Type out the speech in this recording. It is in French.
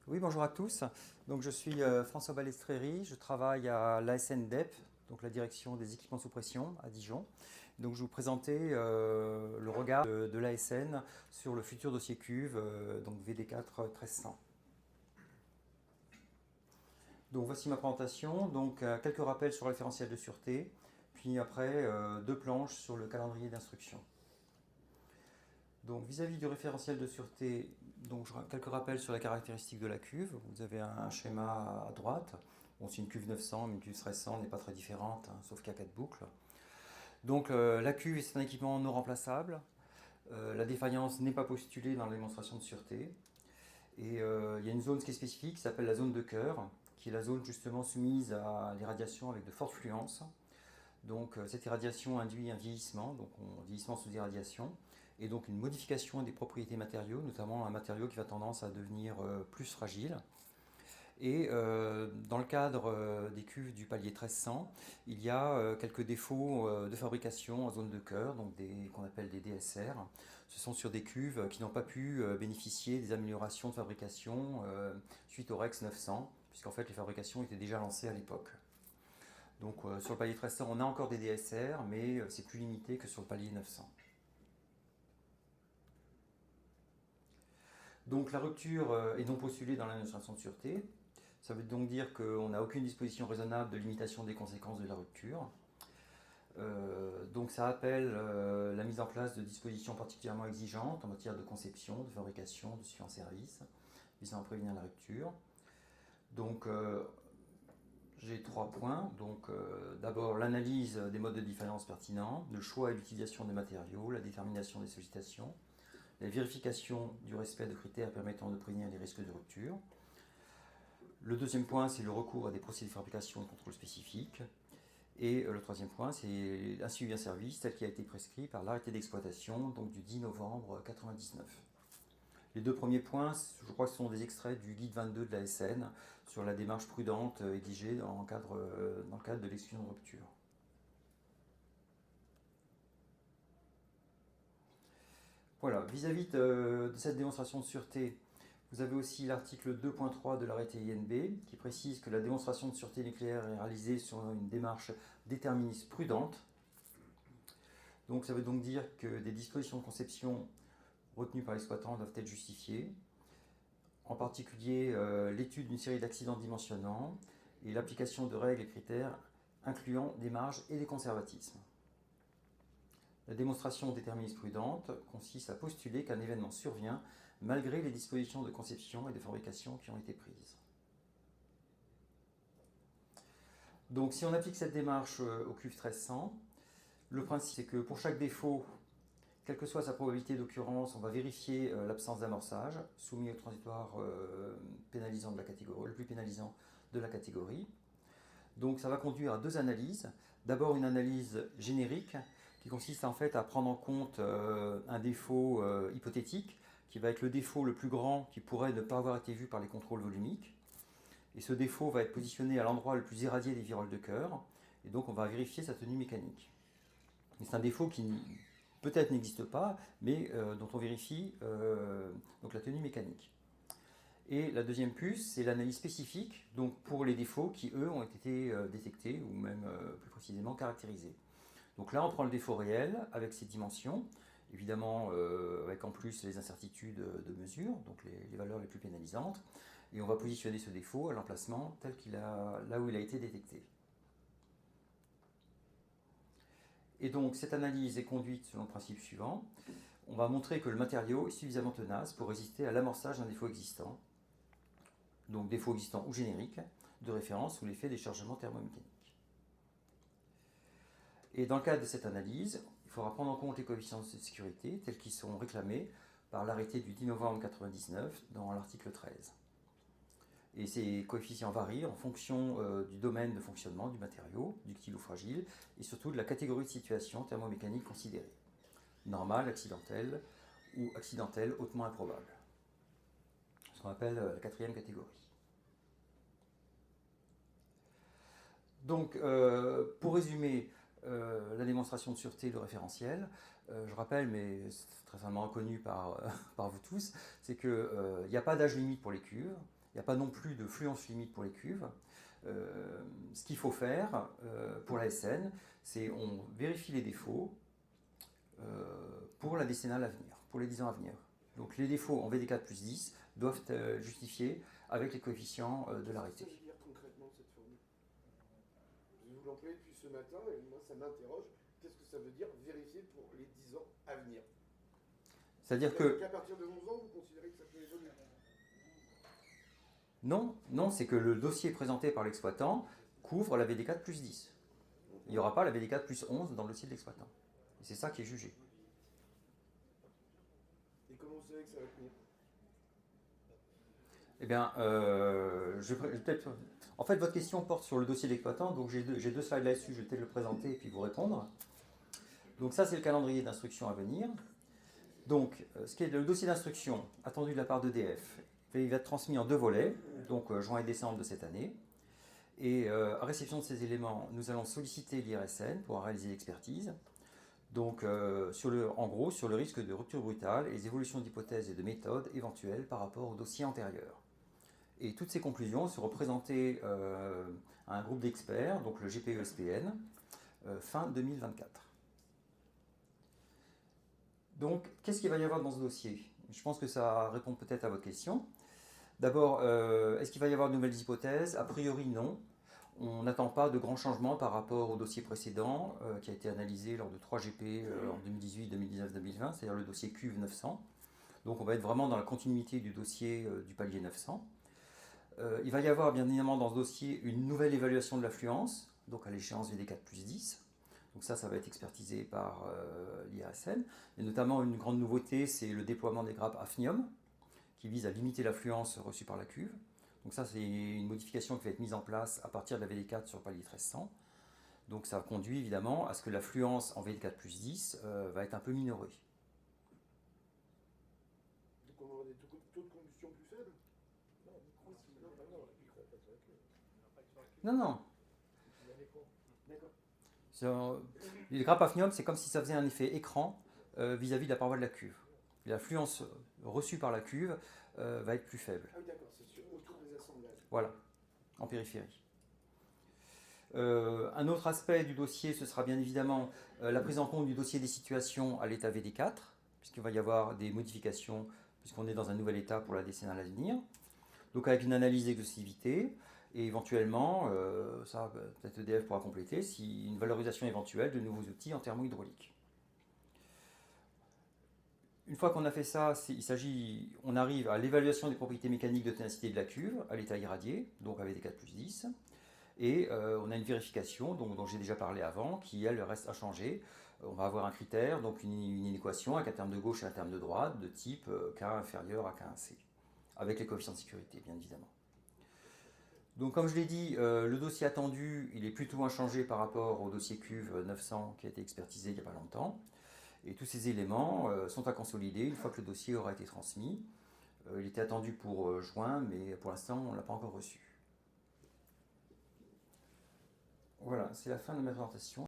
Oui, bonjour à tous. Donc, je suis François Balestréry, je travaille à l'ASN DEP, donc la direction des équipements sous pression à Dijon. Donc, je vais vous présenter le regard de l'ASN sur le futur dossier cuve, donc VD4 1300. Donc, voici ma présentation. Donc, quelques rappels sur le référentiel de sûreté, puis après deux planches sur le calendrier d'instruction. Donc vis-à-vis du référentiel de sûreté, donc quelques rappels sur la caractéristique de la cuve. Vous avez un schéma à droite. Bon, c'est une cuve 900, mais une cuve 1300 n'est pas très différente, hein, sauf qu'il y a 4 boucles. Donc la cuve est un équipement non remplaçable. La défaillance n'est pas postulée dans la démonstration de sûreté. Et il y a une zone qui est spécifique, qui s'appelle la zone de cœur, qui est la zone justement soumise à l'irradiation avec de fortes fluences. Donc cette irradiation induit un vieillissement, donc un vieillissement sous irradiation, et donc une modification des propriétés matériaux, notamment un matériau qui va tendance à devenir plus fragile. Et dans le cadre des cuves du palier 1300, il y a quelques défauts de fabrication en zone de cœur, donc qu'on appelle des DSR. Ce sont sur des cuves qui n'ont pas pu bénéficier des améliorations de fabrication suite au Rex 900, puisqu'en fait les fabrications étaient déjà lancées à l'époque. Donc sur le palier 1300, on a encore des DSR, mais c'est plus limité que sur le palier 900. Donc la rupture est non postulée dans la démonstration de sûreté. Ça veut donc dire qu'on n'a aucune disposition raisonnable de limitation des conséquences de la rupture. Donc ça appelle la mise en place de dispositions particulièrement exigeantes en matière de conception, de fabrication, de suivi en service, visant à prévenir la rupture. Donc j'ai 3 points. Donc d'abord l'analyse des modes de défaillance pertinents, le choix et l'utilisation des matériaux, la détermination des sollicitations, la vérification du respect de critères permettant de prévenir les risques de rupture. Le deuxième point, c'est le recours à des procédés de fabrication et de contrôle spécifiques. Et le troisième point, c'est un suivi en service tel qu'il a été prescrit par l'arrêté d'exploitation, donc du 10 novembre 1999. Les deux premiers points, je crois que ce sont des extraits du guide 22 de la SN sur la démarche prudente exigée dans le cadre de l'exclusion de rupture. Voilà, vis-à-vis de cette démonstration de sûreté, vous avez aussi l'article 2.3 de l'arrêté INB qui précise que la démonstration de sûreté nucléaire est réalisée sur une démarche déterministe prudente. Donc ça veut donc dire que des dispositions de conception retenues par l'exploitant doivent être justifiées. En particulier l'étude d'une série d'accidents dimensionnants et l'application de règles et critères incluant des marges et des conservatismes. La démonstration déterministe prudente consiste à postuler qu'un événement survient malgré les dispositions de conception et de fabrication qui ont été prises. Donc si on applique cette démarche au cuve 1300, le principe c'est que pour chaque défaut, quelle que soit sa probabilité d'occurrence, on va vérifier l'absence d'amorçage soumis au transitoire pénalisant de la catégorie, le plus pénalisant de la catégorie. Donc ça va conduire à deux analyses. D'abord une analyse générique qui consiste en fait à prendre en compte un défaut hypothétique qui va être le défaut le plus grand qui pourrait ne pas avoir été vu par les contrôles volumiques. Et ce défaut va être positionné à l'endroit le plus irradié des viroles de cœur. Et donc on va vérifier sa tenue mécanique. C'est un défaut qui peut-être n'existe pas, mais dont on vérifie donc la tenue mécanique. Et la deuxième puce, c'est l'analyse spécifique, donc pour les défauts qui, eux, ont été détectés ou même plus précisément caractérisés. Donc là, on prend le défaut réel avec ses dimensions, évidemment avec en plus les incertitudes de mesure, donc les valeurs les plus pénalisantes, et on va positionner ce défaut à l'emplacement là où il a été détecté. Et donc cette analyse est conduite selon le principe suivant. On va montrer que le matériau est suffisamment tenace pour résister à l'amorçage d'un défaut existant, donc défaut existant ou générique, de référence sous l'effet des chargements thermomécaniques. Et dans le cadre de cette analyse, il faudra prendre en compte les coefficients de sécurité tels qu'ils sont réclamés par l'arrêté du 10 novembre 1999 dans l'article 13. Et ces coefficients varient en fonction du domaine de fonctionnement du matériau, ductile ou fragile, et surtout de la catégorie de situation thermomécanique considérée. Normale, accidentelle ou accidentelle hautement improbable. Ce qu'on appelle la quatrième catégorie. Donc, pour résumer la démonstration de sûreté, le référentiel, je rappelle, mais c'est très certainement reconnu par vous tous, c'est qu'il n'y a pas d'âge limite pour les cuves, il n'y a pas non plus de fluence limite pour les cuves. Ce qu'il faut faire pour la SN, c'est on vérifie les défauts pour la décennale à venir, pour les 10 ans à venir. Donc les défauts en VD4 plus 10 doivent être justifiés avec les coefficients de l'arrêté. Qu'est-ce que ça veut dire concrètement cette formule? Vous l'employez depuis ce matin et moi ça m'interroge. Qu'est-ce que ça veut dire vérifier pour les 10 ans à venir? C'est-à-dire que... qu'à partir de 11 ans, vous considérez que ça peut évoluer? Non, non, c'est que le dossier présenté par l'exploitant couvre la VD4 plus 10. Il n'y aura pas la VD4 plus 11 dans le dossier de l'exploitant. Et c'est ça qui est jugé. Et comment vous savez que ça va tenir? Eh bien, peut-être... En fait, votre question porte sur le dossier de l'exploitant, donc j'ai deux slides là-dessus, je vais peut-être le présenter et puis vous répondre. Donc ça, c'est le calendrier d'instruction à venir. Donc, ce qui est le dossier d'instruction attendu de la part d'EDF, il va être transmis en 2 volets, donc juin et décembre de cette année. Et à réception de ces éléments, nous allons solliciter l'IRSN pour réaliser l'expertise. Donc, en gros, sur le risque de rupture brutale et les évolutions d'hypothèses et de méthodes éventuelles par rapport au dossier antérieur. Et toutes ces conclusions seront présentées à un groupe d'experts, donc le GPE-SPN, fin 2024. Donc, qu'est-ce qu'il va y avoir dans ce dossier? Je pense que ça répond peut-être à votre question. D'abord, est-ce qu'il va y avoir de nouvelles hypothèses? A priori, non. On n'attend pas de grands changements par rapport au dossier précédent qui a été analysé lors de 3 GP en 2018, 2019, 2020, c'est-à-dire le dossier CUV 900. Donc on va être vraiment dans la continuité du dossier du palier 900. Il va y avoir bien évidemment dans ce dossier une nouvelle évaluation de l'affluence, donc à l'échéance VD4 plus 10. Donc ça va être expertisé par l'IRSN. Et notamment une grande nouveauté, c'est le déploiement des grappes Hafnium, qui vise à limiter l'affluence reçue par la cuve. Donc ça, c'est une modification qui va être mise en place à partir de la VD4 sur le palier 1300. Donc ça conduit évidemment à ce que l'affluence en VD4 plus 10 va être un peu minorée. Donc on aura des taux de combustion plus faibles? Non, non. D'accord. Les grappes Hafnium, c'est comme si ça faisait un effet écran vis-à-vis de la paroi de la cuve. L'affluence reçue par la cuve va être plus faible. Ah oui, d'accord, c'est autour des assemblages. Voilà, en périphérie. Un autre aspect du dossier, ce sera bien évidemment la prise en compte du dossier des situations à l'état VD4, puisqu'il va y avoir des modifications, puisqu'on est dans un nouvel état pour la décennale à venir. Donc avec une analyse d'exhaustivité, et éventuellement, ça peut-être EDF pourra compléter, si une valorisation éventuelle de nouveaux outils en thermohydraulique. Une fois qu'on a fait ça, on arrive à l'évaluation des propriétés mécaniques de ténacité de la cuve à l'état irradié, donc avec des 4 plus 10. Et on a une vérification dont j'ai déjà parlé avant, qui elle reste à changer. On va avoir un critère, donc une équation avec un terme de gauche et un terme de droite, de type K inférieur à K1C, avec les coefficients de sécurité, bien évidemment. Donc comme je l'ai dit, le dossier attendu, il est plutôt inchangé par rapport au dossier cuve 900 qui a été expertisé il n'y a pas longtemps. Et tous ces éléments sont à consolider une fois que le dossier aura été transmis. Il était attendu pour juin, mais pour l'instant, on ne l'a pas encore reçu. Voilà, c'est la fin de ma présentation.